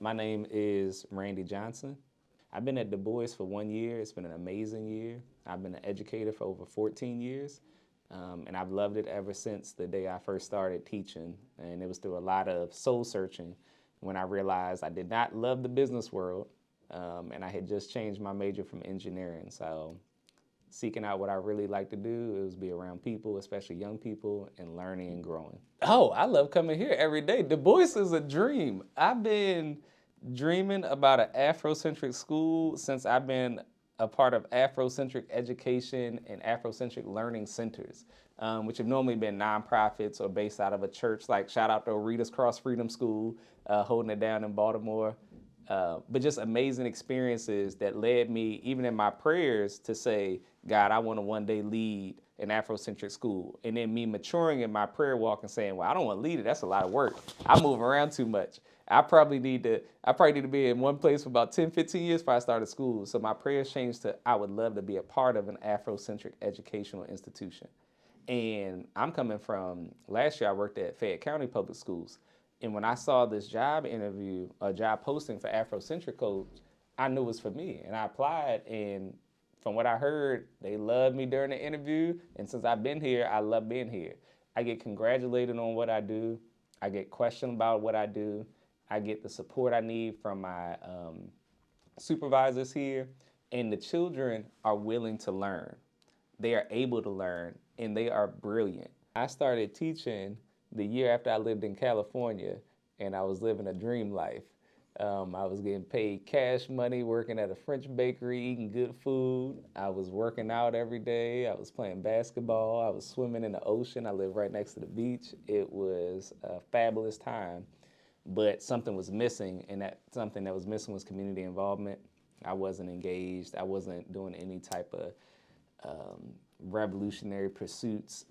My name is Randy Johnson. I've been at Du Bois for 1 year. It's been an amazing year. I've been an educator for over 14 years, and I've loved it ever since the day I first started teaching. And it was through a lot of soul searching when I realized I did not love the business world, and I had just changed my major from engineering. So seeking out what I really like to do, it was be around people, especially young people, and learning and growing. Oh, I love coming here every day. Du Bois is a dream. I've been dreaming about an Afrocentric school since I've been a part of Afrocentric education and Afrocentric learning centers, which have normally been nonprofits or based out of a church. Like shout out to Rita's Cross Freedom School, holding it down in Baltimore. But just amazing experiences that led me, even in my prayers, to say, God, I want to one day lead an Afrocentric school. And then me maturing in my prayer walk and saying, well, I don't want to lead it. That's a lot of work. I move around too much. I probably need to be in one place for about 10, 15 years before I started school. So my prayers changed to, I would love to be a part of an Afrocentric educational institution. And I'm coming from, last year I worked at Fayette County Public Schools. And when I saw this job interview, a job posting for Afrocentric Coach, I knew it was for me. And I applied, and from what I heard, they loved me during the interview. And since I've been here, I love being here. I get congratulated on what I do. I get questioned about what I do. I get the support I need from my supervisors here. And the children are willing to learn. They are able to learn, and they are brilliant. I started teaching the year after I lived in California, and I was living a dream life. I was getting paid cash money, working at a French bakery, eating good food. I was working out every day. I was playing basketball. I was swimming in the ocean. I lived right next to the beach. It was a fabulous time, but something was missing, and that something that was missing was community involvement. I wasn't engaged. I wasn't doing any type of revolutionary pursuits.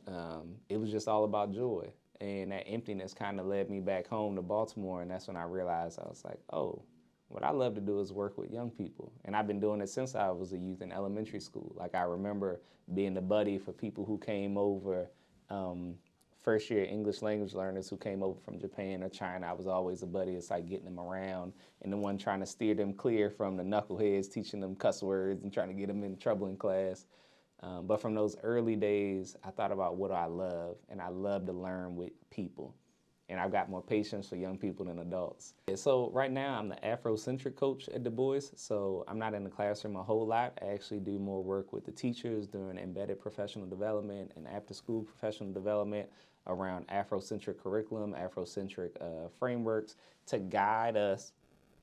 It was just all about joy. And that emptiness kind of led me back home to Baltimore, and that's when I realized, I was like, oh, what I love to do is work with young people. And I've been doing it since I was a youth in elementary school. Like I remember being the buddy for people who came over, first year English language learners who came over from Japan or China. I was always a buddy. It's like getting them around and the one trying to steer them clear from the knuckleheads, teaching them cuss words and trying to get them in trouble in class. But from those early days, I thought about what I love, and I love to learn with people. And I've got more patience for young people than adults. So right now, I'm the Afrocentric coach at Du Bois, so I'm not in the classroom a whole lot. I actually do more work with the teachers doing embedded professional development and after-school professional development around Afrocentric curriculum, Afrocentric frameworks to guide us,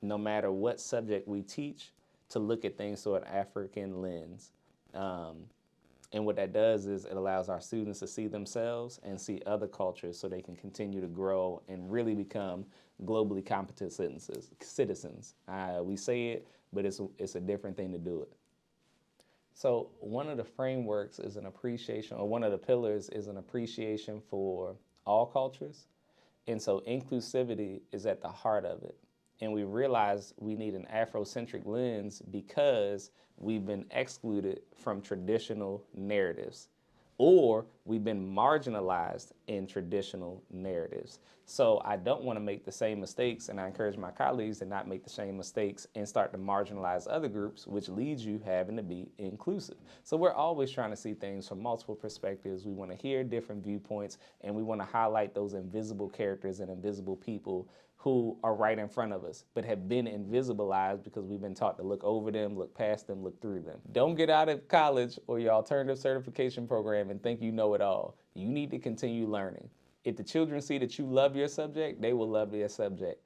no matter what subject we teach, to look at things through an African lens. And what that does is it allows our students to see themselves and see other cultures so they can continue to grow and really become globally competent citizens. We say it, but it's a different thing to do it. So one of the frameworks is an appreciation, or one of the pillars is an appreciation for all cultures. And so inclusivity is at the heart of it. And we realize we need an Afrocentric lens because we've been excluded from traditional narratives, or we've been marginalized in traditional narratives. So I don't want to make the same mistakes, and I encourage my colleagues to not make the same mistakes and start to marginalize other groups, which leads you having to be inclusive. So we're always trying to see things from multiple perspectives. We want to hear different viewpoints, and we want to highlight those invisible characters and invisible people who are right in front of us, but have been invisibilized because we've been taught to look over them, look past them, look through them. Don't get out of college or your alternative certification program and think you know it all. You need to continue learning. If the children see that you love your subject, they will love their subject.